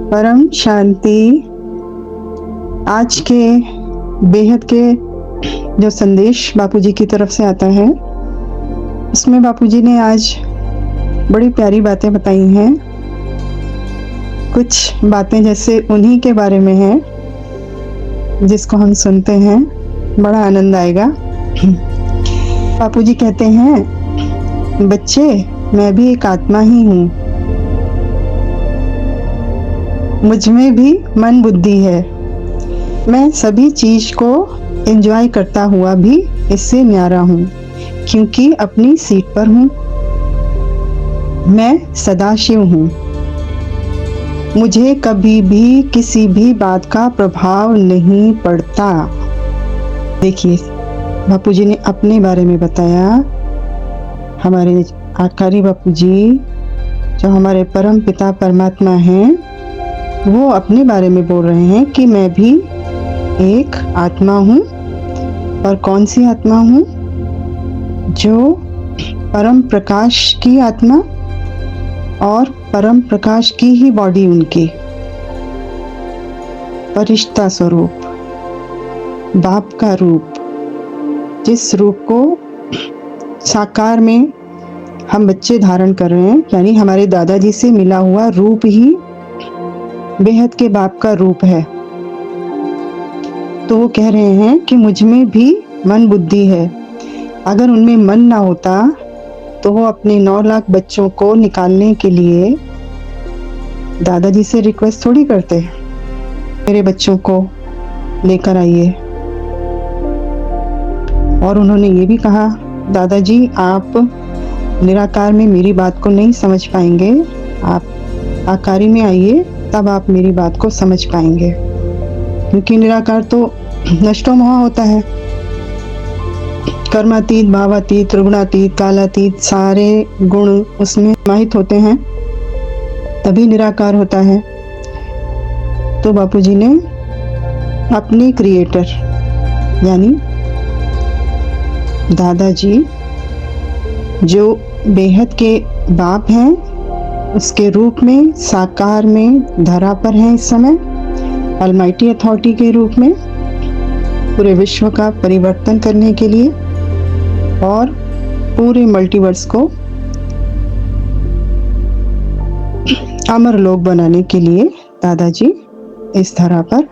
परम शांति। आज के बेहद के जो संदेश बापूजी की तरफ से आता है, उसमें बापूजी ने आज बड़ी प्यारी बातें बताई हैं। कुछ बातें जैसे उन्हीं के बारे में हैं, जिसको हम सुनते हैं बड़ा आनंद आएगा। बापूजी कहते हैं, बच्चे, मैं भी एक आत्मा ही हूँ, मुझ में भी मन बुद्धि है। मैं सभी चीज को एंजॉय करता हुआ भी इससे न्यारा हूँ, क्योंकि अपनी सीट पर हूँ। मैं सदाशिव हूँ, मुझे कभी भी किसी भी बात का प्रभाव नहीं पड़ता। देखिए, बापूजी ने अपने बारे में बताया। हमारे आकारी बापूजी, जो हमारे परम पिता परमात्मा हैं, वो अपने बारे में बोल रहे हैं कि मैं भी एक आत्मा हूँ। और कौन सी आत्मा हूँ? जो परम प्रकाश की आत्मा और परम प्रकाश की ही बॉडी, उनकी परिष्ठा स्वरूप, बाप का रूप, जिस रूप को साकार में हम बच्चे धारण कर रहे हैं, यानी हमारे दादाजी से मिला हुआ रूप ही बेहद के बाप का रूप है। तो वो कह रहे हैं कि मुझ में भी मन बुद्धि है। अगर उनमें मन ना होता तो वो अपने 9 लाख बच्चों को निकालने के लिए दादाजी से रिक्वेस्ट थोड़ी करते, मेरे बच्चों को लेकर आइए। और उन्होंने ये भी कहा, दादाजी आप निराकार में मेरी बात को नहीं समझ पाएंगे, आप आकारी में आइए, तब आप मेरी बात को समझ पाएंगे। क्योंकि निराकार तो नष्टो मोह होता है, कर्मातीत, भावातीत, त्रिगुणातीत, कालातीत, सारे गुण उसमें समाहित होते हैं, तभी निराकार होता है। तो बापूजी ने अपने क्रिएटर यानी दादाजी, जो बेहद के बाप हैं, उसके रूप में साकार में धरा पर हैं इस समय, अलमाइटी अथॉरिटी के रूप में पूरे विश्व का परिवर्तन करने के लिए और पूरे मल्टीवर्स को अमर लोक बनाने के लिए दादाजी इस धरा पर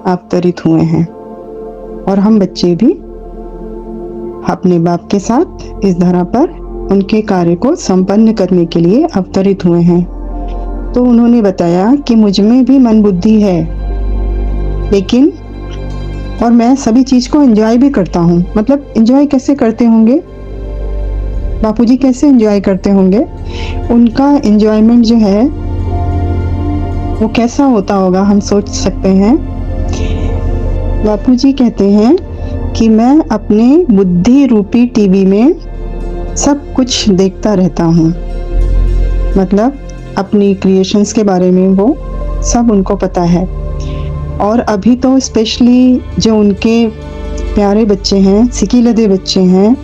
अवतरित हुए हैं। और हम बच्चे भी अपने बाप के साथ इस धरा पर उनके कार्य को संपन्न करने के लिए अवतरित हुए हैं। तो उन्होंने बताया कि मुझ में भी मन बुद्धि है, लेकिन और मैं सभी चीज को एंजॉय भी करता हूँ। मतलब एंजॉय कैसे करते होंगे बापूजी, कैसे एंजॉय करते होंगे? उनका एंजॉयमेंट जो है वो कैसा होता होगा, हम सोच सकते हैं। बापूजी कहते हैं कि मैं अपने बुद्धि रूपी टीवी में सब कुछ देखता रहता हूँ। मतलब अपनी क्रिएशंस के बारे में वो सब उनको पता है। और अभी तो स्पेशली जो उनके प्यारे बच्चे हैं, सिकीलदे बच्चे हैं,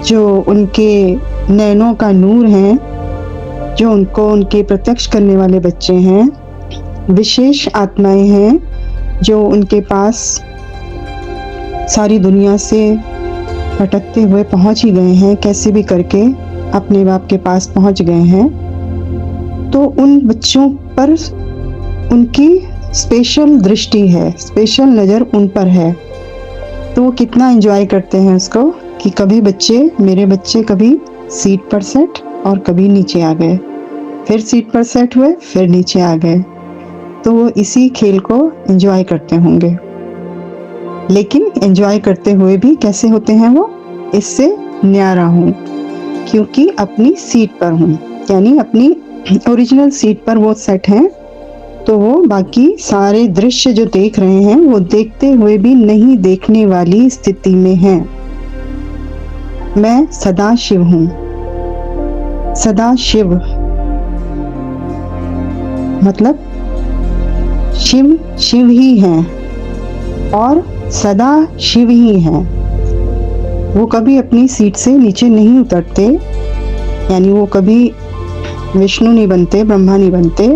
जो उनके नैनों का नूर हैं, जो उनको उनके प्रत्यक्ष करने वाले बच्चे हैं, विशेष आत्माएं हैं, जो उनके पास सारी दुनिया से भटकते हुए पहुंच ही गए हैं, कैसे भी करके अपने बाप के पास पहुंच गए हैं। तो उन बच्चों पर उनकी स्पेशल दृष्टि है, स्पेशल नज़र उन पर है। तो वो कितना एंजॉय करते हैं उसको कि कभी मेरे बच्चे कभी सीट पर सेट और कभी नीचे आ गए, फिर सीट पर सेट हुए, फिर नीचे आ गए। तो वो इसी खेल को एंजॉय करते होंगे। लेकिन एंजॉय करते हुए भी कैसे होते हैं वो? इससे न्यारा हूँ, क्योंकि अपनी सीट पर हूँ, यानी अपनी ओरिजिनल सीट पर वो सेट हैं। तो वो बाकी सारे दृश्य जो देख रहे हैं, वो देखते हुए भी नहीं देखने वाली स्थिति में हैं। मैं सदा शिव हूँ। सदा शिव मतलब शिव शिव ही हैं और सदा शिव ही हैं। वो कभी अपनी सीट से नीचे नहीं उतरते, यानी वो कभी विष्णु नहीं बनते, ब्रह्मा नहीं बनते,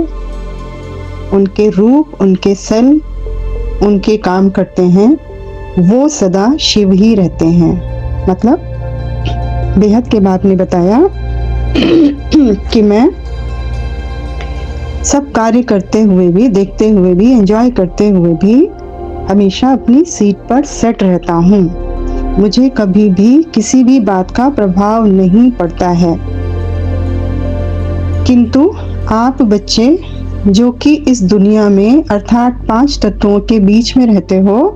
उनके रूप, उनके सेल, उनके काम करते हैं, वो सदा शिव ही रहते हैं। मतलब बेहद के बाप ने बताया कि मैं सब कार्य करते हुए भी, देखते हुए भी, एंजॉय करते हुए भी हमेशा अपनी सीट पर सेट रहता हूँ। मुझे कभी भी किसी भी बात का प्रभाव नहीं पड़ता है। किंतु आप बच्चे जो कि इस दुनिया में अर्थात 5 तत्वों के बीच में रहते हो,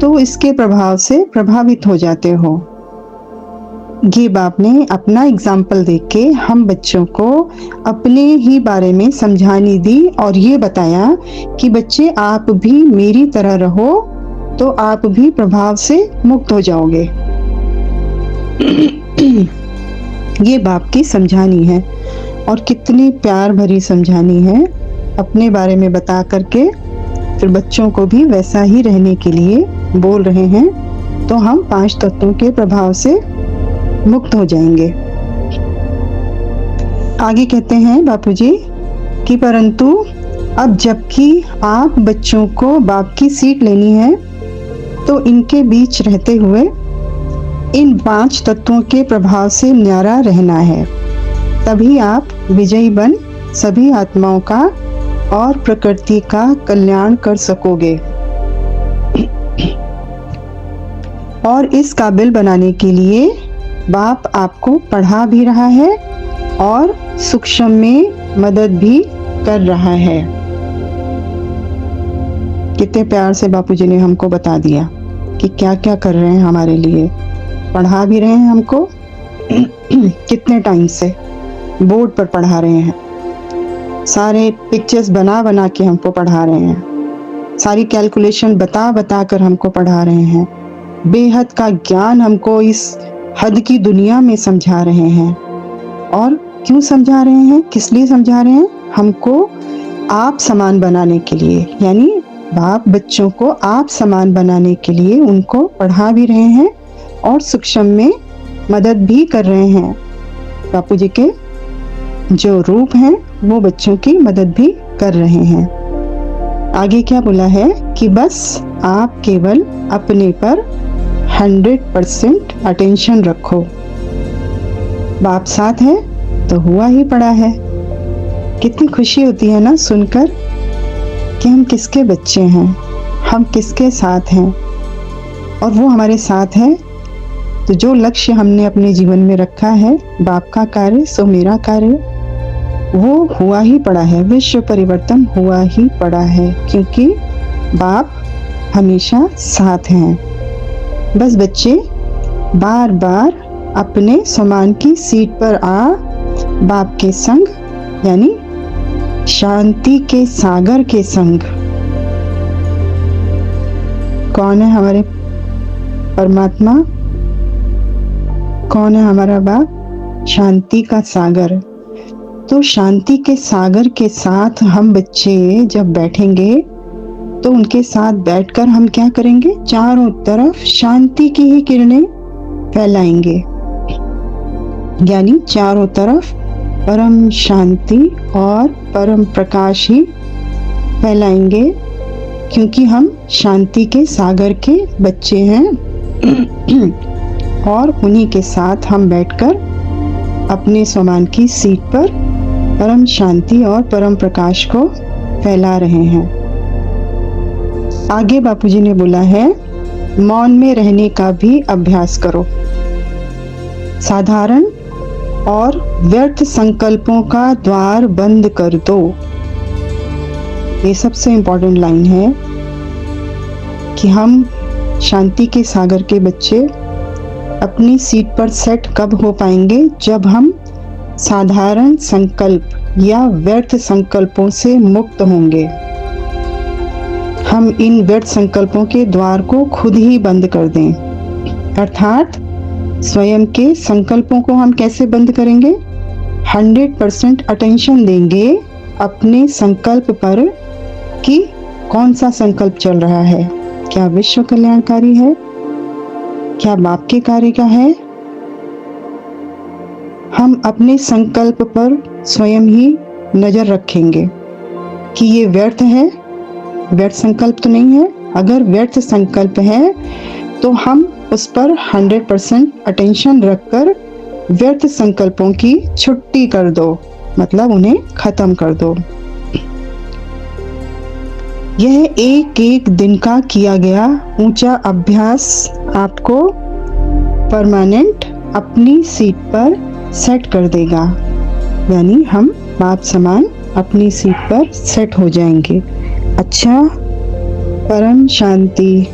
तो इसके प्रभाव से प्रभावित हो जाते हो। ये बाप ने अपना एग्जाम्पल देके हम बच्चों को अपने ही बारे में समझानी दी और ये बताया कि बच्चे आप भी मेरी तरह रहो तो आप भी प्रभाव से मुक्त हो जाओगे। ये बाप की समझानी है और कितनी प्यार भरी समझानी है, अपने बारे में बता करके फिर बच्चों को भी वैसा ही रहने के लिए बोल रहे हैं, तो हम 5 तत्वों के प्रभाव से मुक्त हो जाएंगे। आगे कहते हैं बापूजी कि परंतु अब जबकि आप बच्चों को बाप की सीट लेनी है, तो इनके बीच रहते हुए इन 5 तत्वों के प्रभाव से न्यारा रहना है। तभी आप विजयी बन सभी आत्माओं का और प्रकृति का कल्याण कर सकोगे। और इस काबिल बनाने के लिए बाप आपको पढ़ा भी रहा है और सूक्ष्म में मदद भी कर रहा है। कितने प्यार से बापूजी ने हमको बता दिया कि क्या क्या कर रहे हैं हमारे लिए। पढ़ा भी रहे हैं हमको कितने टाइम से बोर्ड पर पढ़ा रहे हैं, सारे पिक्चर्स बना बना के हमको पढ़ा रहे हैं, सारी कैलकुलेशन बता बता कर हमको पढ़ा रहे हैं, बेहद का ज्ञान हमको इस हद की दुनिया में समझा रहे हैं। और क्यों समझा रहे हैं, किस लिए समझा रहे हैं? हमको आप समान बनाने के लिए, यानी बाप बच्चों को आप समान बनाने के लिए उनको पढ़ा भी रहे हैं और सूक्ष्म में मदद भी कर रहे हैं। बापू जी के जो रूप हैं वो बच्चों की मदद भी कर रहे हैं। आगे क्या बोला है कि बस आप केवल अपने पर 100% अटेंशन रखो। बाप साथ है तो हुआ ही पड़ा है। कितनी खुशी होती है ना सुनकर कि हम किसके बच्चे हैं, हम किसके साथ हैं और वो हमारे साथ है। तो जो लक्ष्य हमने अपने जीवन में रखा है, बाप का कार्य सो मेरा कार्य, वो हुआ ही पड़ा है। विश्व परिवर्तन हुआ ही पड़ा है क्योंकि बाप हमेशा साथ हैं। बस बच्चे बार बार अपने समान की सीट पर आ बाप के संग, यानी शांति के सागर के संग। कौन है हमारे परमात्मा, कौन है हमारा बाप? शांति का सागर। तो शांति के सागर के साथ हम बच्चे जब बैठेंगे तो उनके साथ बैठकर हम क्या करेंगे? चारों तरफ शांति की ही किरणें फैलाएंगे, यानी चारों तरफ परम शांति और परम प्रकाश ही फैलाएंगे क्योंकि हम शांति के सागर के बच्चे हैं। और उन्हीं के साथ हम बैठकर अपने समान की सीट पर परम शांति और परम प्रकाश को फैला रहे हैं। आगे बापूजी ने बोला है, मौन में रहने का भी अभ्यास करो। साधारण और व्यर्थ संकल्पों का द्वार बंद कर दो। ये सबसे इम्पोर्टेंट लाइन है कि हम शांति के सागर के बच्चे अपनी सीट पर सेट कब हो पाएंगे? जब हम साधारण संकल्प या व्यर्थ संकल्पों से मुक्त होंगे। हम इन व्यर्थ संकल्पों के द्वार को खुद ही बंद कर दें, अर्थात स्वयं के संकल्पों को हम कैसे बंद करेंगे? 100% अटेंशन देंगे अपने संकल्प पर कि कौन सा संकल्प चल रहा है, क्या विश्व कल्याणकारी है, क्या बाप के कार्य का है। हम अपने संकल्प पर स्वयं ही नजर रखेंगे कि ये व्यर्थ है, व्यर्थ संकल्प तो नहीं है। अगर व्यर्थ संकल्प है तो हम उस पर 100% अटेंशन रखकर व्यर्थ संकल्पों की छुट्टी कर दो, मतलब उन्हें खत्म कर दो। यह एक एक दिन का किया गया ऊंचा अभ्यास आपको परमानेंट अपनी सीट पर सेट कर देगा, यानी हम बाप समान अपनी सीट पर सेट हो जाएंगे। अच्छा, परम शांति।